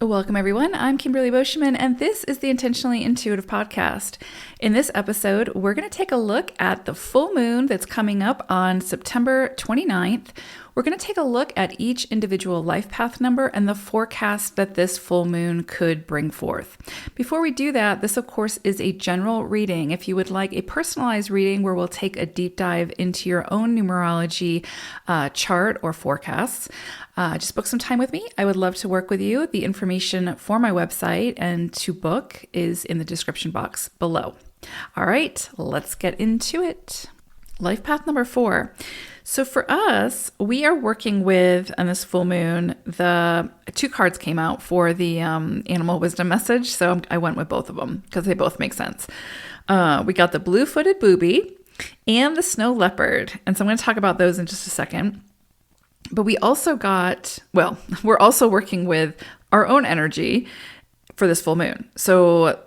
Welcome, everyone. I'm Kimberly Boschman, and this is the Intentionally Intuitive Podcast. In this episode, we're going to take a look at the full moon that's coming up on September 29th. We're going to take a look at each individual life path number and the forecast that this full moon could bring forth. Before we do that, this, of course, is a general reading. If you would like a personalized reading where we'll take a deep dive into your own numerology chart or forecasts, just book some time with me. I would love to work with you. The information for my website and to book is in the description box below. All right, let's get into it. Life path number 4. So for us, we are working with, on this full moon, the 2 cards came out for the animal wisdom message. So I went with both of them because they both make sense. We got the blue-footed booby and the snow leopard. And so I'm going to talk about those in just a second. But we also got, we're also working with our own energy for this full moon. So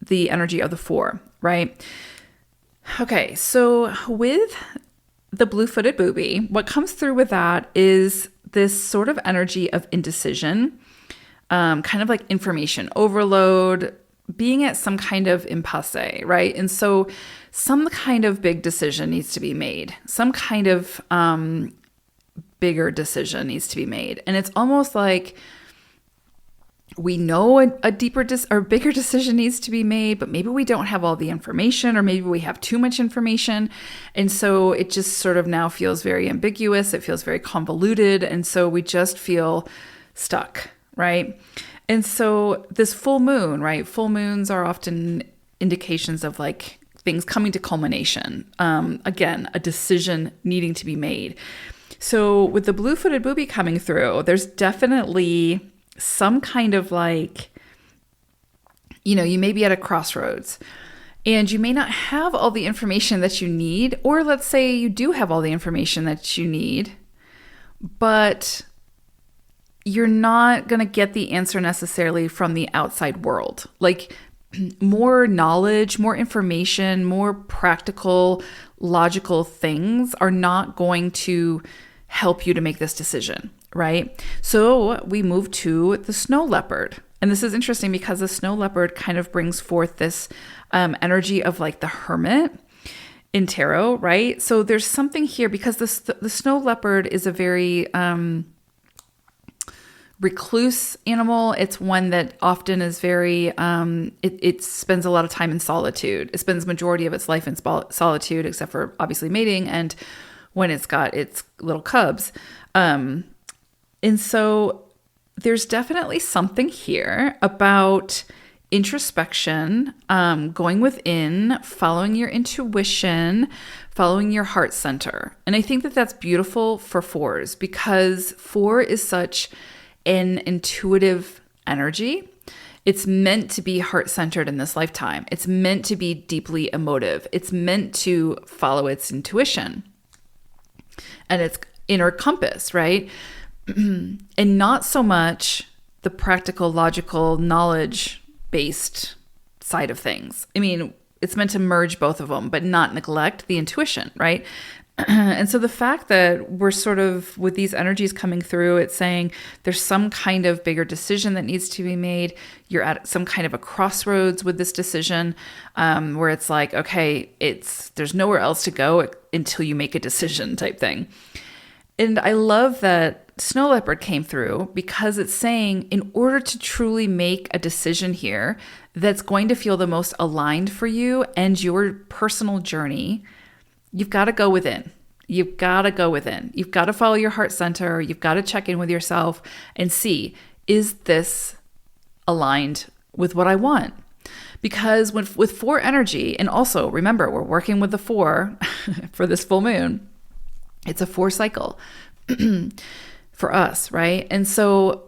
the energy of the 4, right? Okay, so with the blue-footed booby, what comes through with that is this sort of energy of indecision, kind of like information overload, being at some kind of impasse, right? And so some kind of big decision needs to be made. Some kind of bigger decision needs to be made. And it's almost like we know a deeper or bigger decision needs to be made, but maybe we don't have all the information, or maybe we have too much information. And so it just sort of now feels very ambiguous. It feels very convoluted. And so we just feel stuck, right? And so this full moon, right? Full moons are often indications of like things coming to culmination. Again, a decision needing to be made. So with the blue-footed booby coming through, there's definitely some kind of like, you may be at a crossroads and you may not have all the information that you need, or let's say you do have all the information that you need, but you're not going to get the answer necessarily from the outside world. Like more knowledge, more information, more practical, logical things are not going to help you to make this decision, right? So we move to the snow leopard. And this is interesting because the snow leopard kind of brings forth this energy of like the hermit in tarot, right? So there's something here because the snow leopard is a very recluse animal. It's one that often is very, it spends a lot of time in solitude. It spends majority of its life in solitude, except for obviously mating and when it's got its little cubs. And so there's definitely something here about introspection, going within, following your intuition, following your heart center. And I think that that's beautiful for 4s because 4 is such an intuitive energy. It's meant to be heart-centered in this lifetime. It's meant to be deeply emotive. It's meant to follow its intuition and its inner compass, right? And not so much the practical, logical, knowledge-based side of things. I mean, it's meant to merge both of them, but not neglect the intuition, right? And so the fact that we're sort of, with these energies coming through, it's saying there's some kind of bigger decision that needs to be made. You're at some kind of a crossroads with this decision, where it's like, okay, there's nowhere else to go until you make a decision type thing. And I love that snow leopard came through because it's saying in order to truly make a decision here that's going to feel the most aligned for you and your personal journey, you've got to go within. You've got to go within. You've got to follow your heart center. You've got to check in with yourself and see, is this aligned with what I want? Because with 4 energy, and also remember, we're working with the 4 for this full moon. It's a 4 cycle for us, right? And so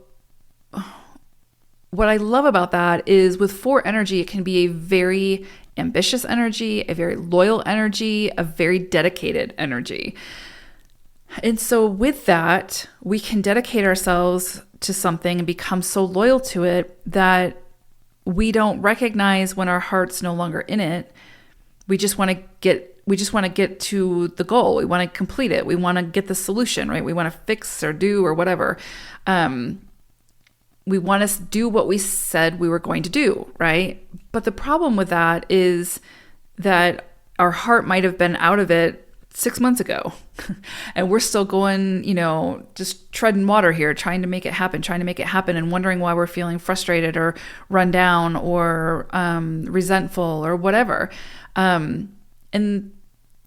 what I love about that is with 4 energy, it can be a very ambitious energy, a very loyal energy, a very dedicated energy. And so with that, we can dedicate ourselves to something and become so loyal to it that we don't recognize when our heart's no longer in it. We just want to get to the goal. We want to complete it. We want to get the solution, right? We want to fix or do or whatever. we want to do what we said we were going to do, right? But the problem with that is that our heart might have been out of it 6 months ago. And we're still going, just treading water here, trying to make it happen, and wondering why we're feeling frustrated or run down or resentful or whatever. And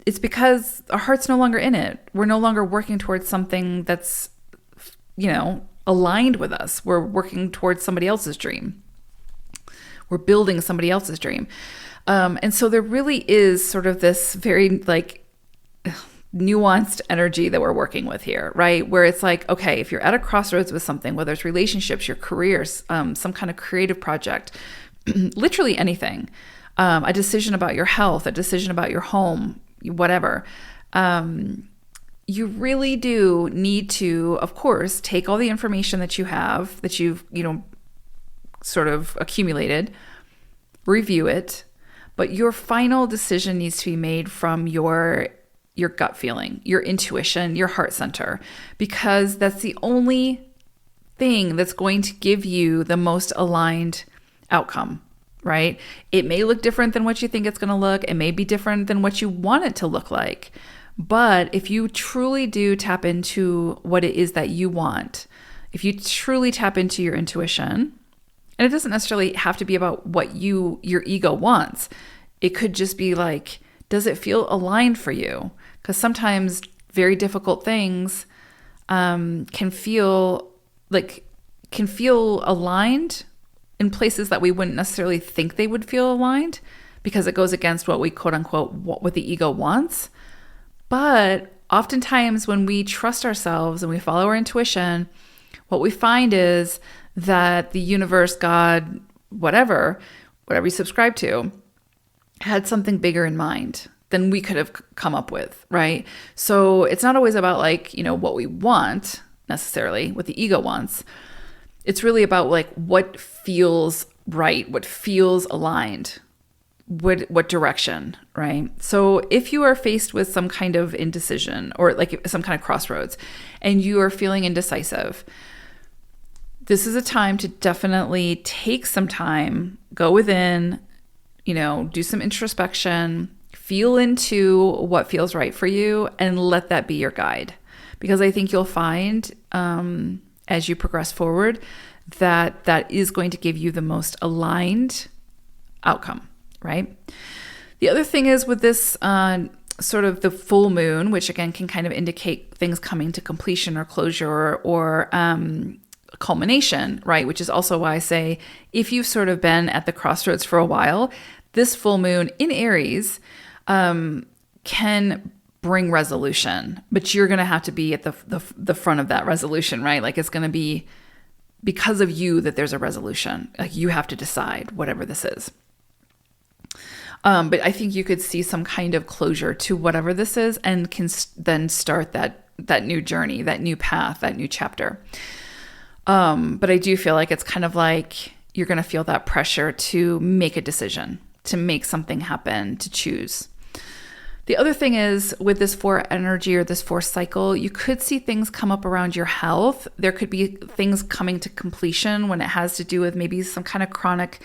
it's because our heart's no longer in it. We're no longer working towards something that's, aligned with us. We're working towards somebody else's dream. We're building somebody else's dream. And so there really is sort of this very nuanced energy that we're working with here, right? Where it's like, okay, if you're at a crossroads with something, whether it's relationships, your careers, some kind of creative project, literally anything, a decision about your health, a decision about your home, whatever, you really do need to, of course, take all the information that you have, that you've, sort of accumulated, review it, but your final decision needs to be made from your gut feeling, your intuition, your heart center, because that's the only thing that's going to give you the most aligned outcome, right? It may look different than what you think it's going to look. It may be different than what you want it to look like. But if you truly do tap into what it is that you want, if you truly tap into your intuition, and it doesn't necessarily have to be about what your ego wants. It could just be like, does it feel aligned for you? Because sometimes very difficult things can feel aligned in places that we wouldn't necessarily think they would feel aligned, because it goes against what we quote unquote what the ego wants. But oftentimes when we trust ourselves and we follow our intuition, what we find is that the universe, God, whatever you subscribe to, had something bigger in mind than we could have come up with, right? So it's not always about what we want necessarily, what the ego wants. It's really about what feels right, what feels aligned, what direction, right? So if you are faced with some kind of indecision or some kind of crossroads and you are feeling indecisive, this is a time to definitely take some time, go within, do some introspection, feel into what feels right for you, and let that be your guide. Because I think you'll find as you progress forward that is going to give you the most aligned outcome, right? The other thing is with this sort of the full moon, which again can kind of indicate things coming to completion or closure or culmination, right? Which is also why I say if you've sort of been at the crossroads for a while, this full moon in Aries can bring resolution, but you're going to have to be at the front of that resolution, right? It's going to be because of you that there's a resolution. You have to decide whatever this is. But I think you could see some kind of closure to whatever this is and can then start that new journey, that new path, that new chapter. But I do feel like it's kind of like you're going to feel that pressure to make a decision, to make something happen, to choose. The other thing is with this 4 energy or this 4 cycle, you could see things come up around your health. There could be things coming to completion when it has to do with maybe some kind of chronic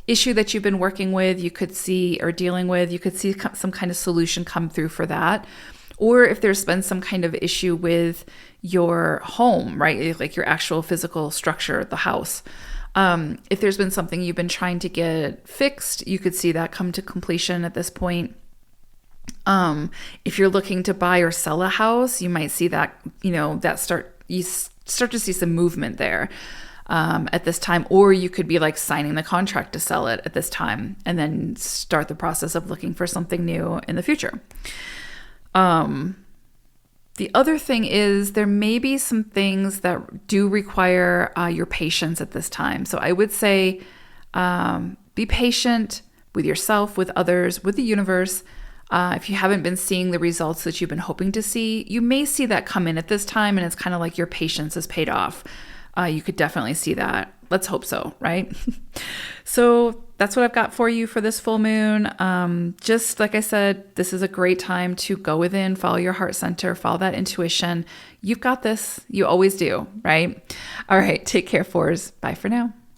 issue that you've been working with, you could see, or dealing with, you could see some kind of solution come through for that. Or if there's been some kind of issue with your home, right? Like your actual physical structure, the house. If there's been something you've been trying to get fixed, you could see that come to completion at this point. If you're looking to buy or sell a house, you might see that, you start to see some movement there. At this time, or you could be signing the contract to sell it at this time and then start the process of looking for something new in the future. The other thing is there may be some things that do require your patience at this time. So I would say be patient with yourself, with others, with the universe. If you haven't been seeing the results that you've been hoping to see, you may see that come in at this time, and it's kind of like your patience is paid off. You could definitely see that. Let's hope so, right? So that's what I've got for you for this full moon. Just like I said, this is a great time to go within, follow your heart center, follow that intuition. You've got this. You always do, right? All right. Take care, fours. Bye for now.